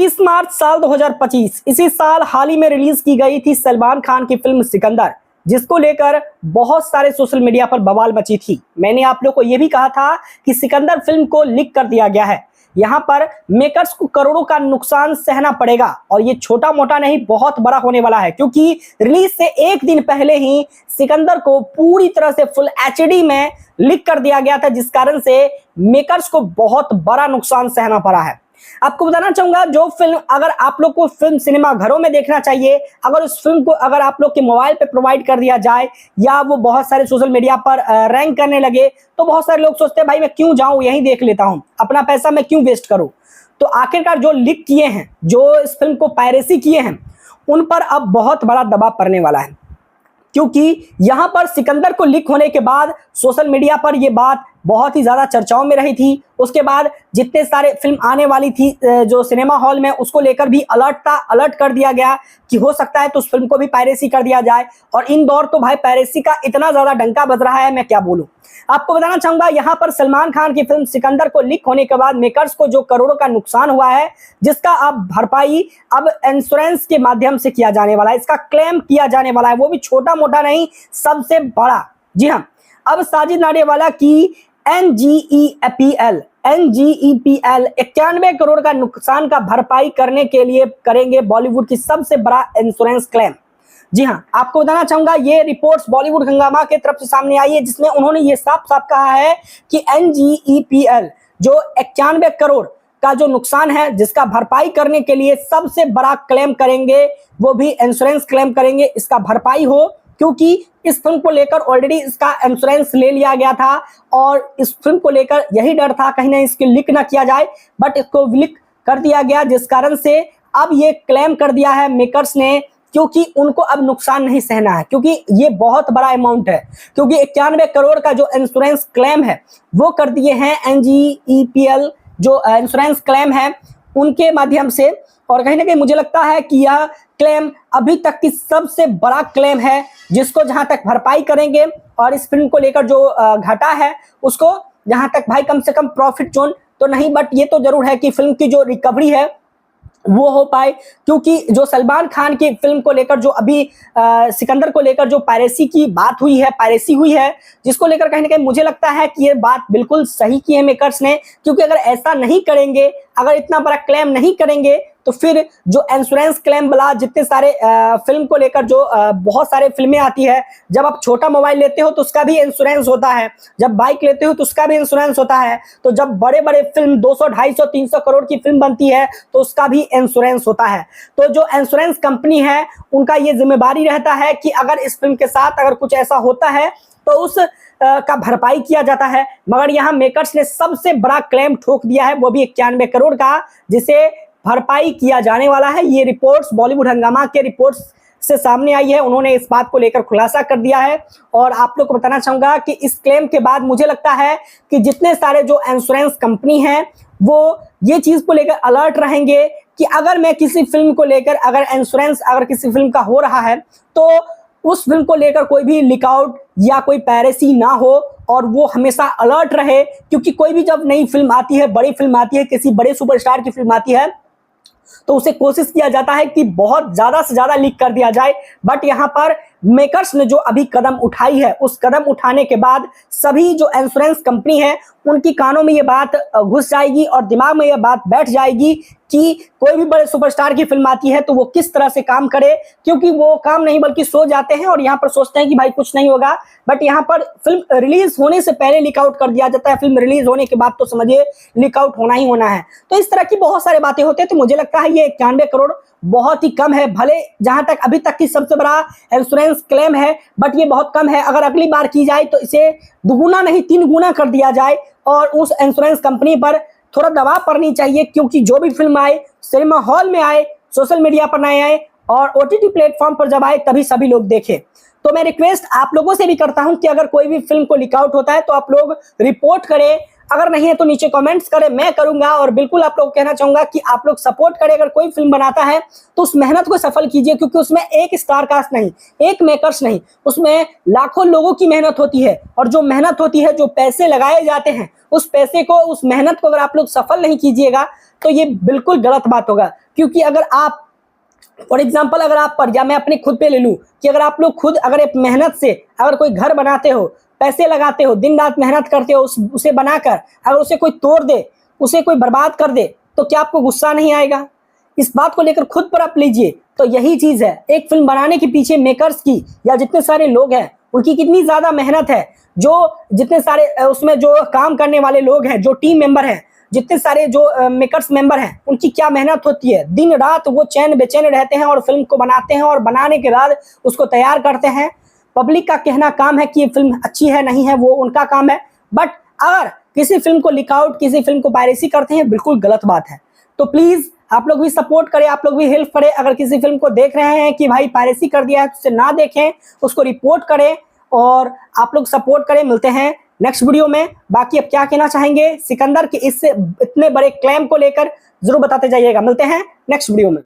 21 मार्च साल 2025 इसी साल हाल ही में रिलीज की गई थी सलमान खान की फिल्म सिकंदर, जिसको लेकर बहुत सारे सोशल मीडिया पर बवाल मची थी। मैंने आप लोग को यह भी कहा था कि सिकंदर फिल्म को लीक कर दिया गया है, यहां पर मेकर्स को करोड़ों का नुकसान सहना पड़ेगा और ये छोटा मोटा नहीं बहुत बड़ा होने वाला है, क्योंकि रिलीज से एक दिन पहले ही सिकंदर को पूरी तरह से फुल एचडी में लीक कर दिया गया था, जिस कारण से मेकर्स को बहुत बड़ा नुकसान सहना पड़ा है। आपको बताना चाहूंगा, जो फिल्म अगर आप लोग को फिल्म सिनेमा घरों में देखना चाहिए, अगर उस फिल्म को अगर आप लोग के मोबाइल पे प्रोवाइड कर दिया जाए या वो बहुत सारे सोशल मीडिया पर रैंक करने लगे, तो बहुत सारे लोग सोचते हैं भाई मैं क्यों जाऊं, यहीं देख लेता हूं, अपना पैसा मैं क्यों वेस्ट करूं। तो आखिरकार जो लीक किए हैं, जो इस फिल्म को पायरेसी किए हैं, उन पर अब बहुत बड़ा दबाव पड़ने वाला है, क्योंकि यहां पर सिकंदर को लीक होने के बाद सोशल मीडिया पर यह बात बहुत ही ज्यादा चर्चाओं में रही थी। उसके बाद जितने सारे फिल्म आने वाली थी जो सिनेमा हॉल में, उसको लेकर भी अलर्ट कर दिया गया कि हो सकता है तो उस फिल्म को भी पायरेसी कर दिया जाए। और इन दौर तो भाई पायरेसी का इतना ज्यादा डंका बज रहा है, मैं क्या बोलूं। आपको बताना चाहूंगा, यहां पर सलमान खान की फिल्म सिकंदर को लीक होने के बाद मेकर्स को जो करोड़ों का नुकसान हुआ है, जिसका अब भरपाई अब इंश्योरेंस के माध्यम से किया जाने वाला है, इसका क्लेम किया जाने वाला है, वो भी छोटा मोटा नहीं, सबसे बड़ा। जी हाँ, अब साजिद नाडियावाला की NGEPL 91 करोड़ का नुकसान का भरपाई करने के लिए करेंगे बॉलीवुड की सबसे बड़ा इंश्योरेंस क्लेम। जी हाँ, आपको बताना चाहूंगा, ये रिपोर्ट्स बॉलीवुड हंगामा के तरफ से सामने आई है, जिसमें उन्होंने ये साफ साफ कहा है कि NGEPL जो 91 करोड़ का जो नुकसान है, जिसका भरपाई करने के लिए सबसे बड़ा क्लेम करेंगे, वो भी इंश्योरेंस क्लेम करेंगे, इसका भरपाई हो, क्योंकि इस फिल्म को लेकर ऑलरेडी इसका इंश्योरेंस ले लिया गया था और इस फिल्म को लेकर यही डर था कहीं ना इसकी लीक ना किया जाए, बट इसको लीक कर दिया गया, जिस कारण से अब ये क्लेम कर दिया है मेकर्स ने, क्योंकि उनको अब नुकसान नहीं सहना है, क्योंकि ये बहुत बड़ा अमाउंट है। क्योंकि 91 करोड़ का जो इंश्योरेंस क्लेम है वो कर दिए हैं NGEPL जो इंश्योरेंस क्लेम है उनके माध्यम से। और कहीं ना कहीं मुझे लगता है कि यह क्लेम अभी तक की सबसे बड़ा क्लेम है, जिसको जहां तक भरपाई करेंगे और इस फिल्म को लेकर जो घाटा है उसको जहां तक भाई कम से कम प्रॉफिट जोन तो नहीं, बट ये तो जरूर है कि फिल्म की जो रिकवरी है वो हो पाए। क्योंकि जो सलमान खान की फिल्म को लेकर जो अभी सिकंदर को लेकर जो पायरेसी की बात हुई है, पायरेसी हुई है, जिसको लेकर कहीं ना कहीं मुझे लगता है कि ये बात बिल्कुल सही की है मेकर्स ने, क्योंकि अगर ऐसा नहीं करेंगे, अगर इतना बड़ा क्लेम नहीं करेंगे, तो फिर जो इंश्योरेंस क्लेम वाला जितने सारे फिल्म को लेकर जो बहुत सारे फिल्में आती है, जब आप छोटा मोबाइल लेते हो तो उसका भी इंश्योरेंस होता है, जब बाइक लेते हो तो उसका भी इंश्योरेंस होता है, तो जब बड़े बड़े फिल्म 200, 250, 300 करोड़ की फिल्म बनती है तो उसका भी इंश्योरेंस होता है। तो जो इंश्योरेंस कंपनी है उनका ये जिम्मेदारी रहता है कि अगर इस फिल्म के साथ अगर कुछ ऐसा होता है तो उस का भरपाई किया जाता है। मगर यहाँ मेकर्स ने सबसे बड़ा क्लेम ठोक दिया है, वो भी 91 करोड़ का, जिसे भरपाई किया जाने वाला है। ये रिपोर्ट्स बॉलीवुड हंगामा के रिपोर्ट्स से सामने आई है, उन्होंने इस बात को लेकर खुलासा कर दिया है। और आप लोग को बताना चाहूंगा कि इस क्लेम के बाद मुझे लगता है कि जितने सारे जो इंश्योरेंस कंपनी हैं वो ये चीज को लेकर अलर्ट रहेंगे कि अगर मैं किसी फिल्म को लेकर अगर इंश्योरेंस अगर किसी फिल्म का हो रहा है तो उस फिल्म को लेकर कोई भी लीकआउट या कोई पायरेसी ना हो, और वो हमेशा अलर्ट रहे। क्योंकि कोई भी जब नई फिल्म आती है, बड़ी फिल्म आती है, किसी बड़े सुपरस्टार की फिल्म आती है, तो उसे कोशिश किया जाता है कि बहुत ज्यादा से ज्यादा लीक कर दिया जाए। बट यहाँ पर मेकर्स ने जो अभी कदम उठाई है, उस कदम उठाने के बाद सभी जो इंश्योरेंस कंपनी है उनकी कानों में ये बात घुस जाएगी और दिमाग में ये बात बैठ जाएगी कि कोई भी बड़े सुपरस्टार की फिल्म आती है तो वो किस तरह से काम करे। क्योंकि वो काम नहीं बल्कि सो जाते हैं और यहाँ पर सोचते हैं कि भाई कुछ नहीं होगा, बट यहाँ पर फिल्म रिलीज होने से पहले लीक आउट कर दिया जाता है, फिल्म रिलीज होने के बाद तो समझिए लीक आउट होना ही होना है। तो इस तरह की बहुत सारी बातें होती है। तो मुझे लगता है ये 91 करोड़ बहुत ही कम है, भले जहां तक अभी तक की सबसे बड़ा इंश्योरेंस क्लेम है, बट ये बहुत कम है। अगर अगली बार की जाए तो इसे दुगुना नहीं 3 गुना कर दिया जाए और उस इंश्योरेंस कंपनी पर थोड़ा दबाव पड़नी चाहिए, क्योंकि जो भी फिल्म आए सिनेमा हॉल में आए, सोशल मीडिया पर नहीं आए और OTT प्लेटफॉर्म पर जब आए तभी सभी लोग देखें। तो मैं रिक्वेस्ट आप लोगों से भी करता हूं कि अगर कोई भी फिल्म को लीक आउट होता है तो आप लोग रिपोर्ट करें, अगर नहीं है तो नीचे कमेंट्स करें, मैं करूंगा। और बिल्कुल आप लोग कहना चाहूंगा कि आप लोग सपोर्ट करें, अगर कोई फिल्म बनाता है तो उस मेहनत को सफल कीजिए, क्योंकि उसमें एक स्टार कास्ट नहीं, एक मेकर्स नहीं, उसमें लाखों लोगों की मेहनत होती है। और जो मेहनत होती है, जो पैसे लगाए जाते हैं, उस पैसे को, उस मेहनत को अगर आप लोग सफल नहीं कीजिएगा तो ये बिल्कुल गलत बात होगा। क्योंकि अगर आप फॉर एग्जाम्पल अगर आप पर, या मैं अपने खुद पे ले लूँ कि अगर आप लोग खुद अगर एक मेहनत से अगर कोई घर बनाते हो, पैसे लगाते हो, दिन रात मेहनत करते हो उसे बनाकर, अगर उसे कोई तोड़ दे, उसे कोई बर्बाद कर दे, तो क्या आपको गुस्सा नहीं आएगा? इस बात को लेकर खुद पर आप लीजिए। तो यही चीज है, एक फिल्म बनाने के पीछे मेकर्स की या जितने सारे लोग हैं उनकी कितनी ज्यादा मेहनत है, जो जितने सारे उसमें जो काम करने वाले लोग हैं, जो टीम मेंबर हैं, जितने सारे जो मेकर्स मेंबर हैं, उनकी क्या मेहनत होती है। दिन रात वो चैन बेचैन रहते हैं और फिल्म को बनाते हैं, और बनाने के बाद उसको तैयार करते हैं। पब्लिक का कहना काम है कि ये फिल्म अच्छी है नहीं है, वो उनका काम है। बट अगर किसी फिल्म को लीक आउट, किसी फिल्म को पायरेसी करते हैं, बिल्कुल गलत बात है। तो प्लीज आप लोग भी सपोर्ट करें, आप लोग भी हेल्प करें। अगर किसी फिल्म को देख रहे हैं कि भाई पायरेसी कर दिया है, तो उसे ना देखें, उसको रिपोर्ट करें और आप लोग सपोर्ट करें। मिलते हैं नेक्स्ट वीडियो में। बाकी अब क्या कहना चाहेंगे सिकंदर के इस इतने बड़े क्लेम को लेकर जरूर बताते जाइएगा। मिलते हैं नेक्स्ट वीडियो में।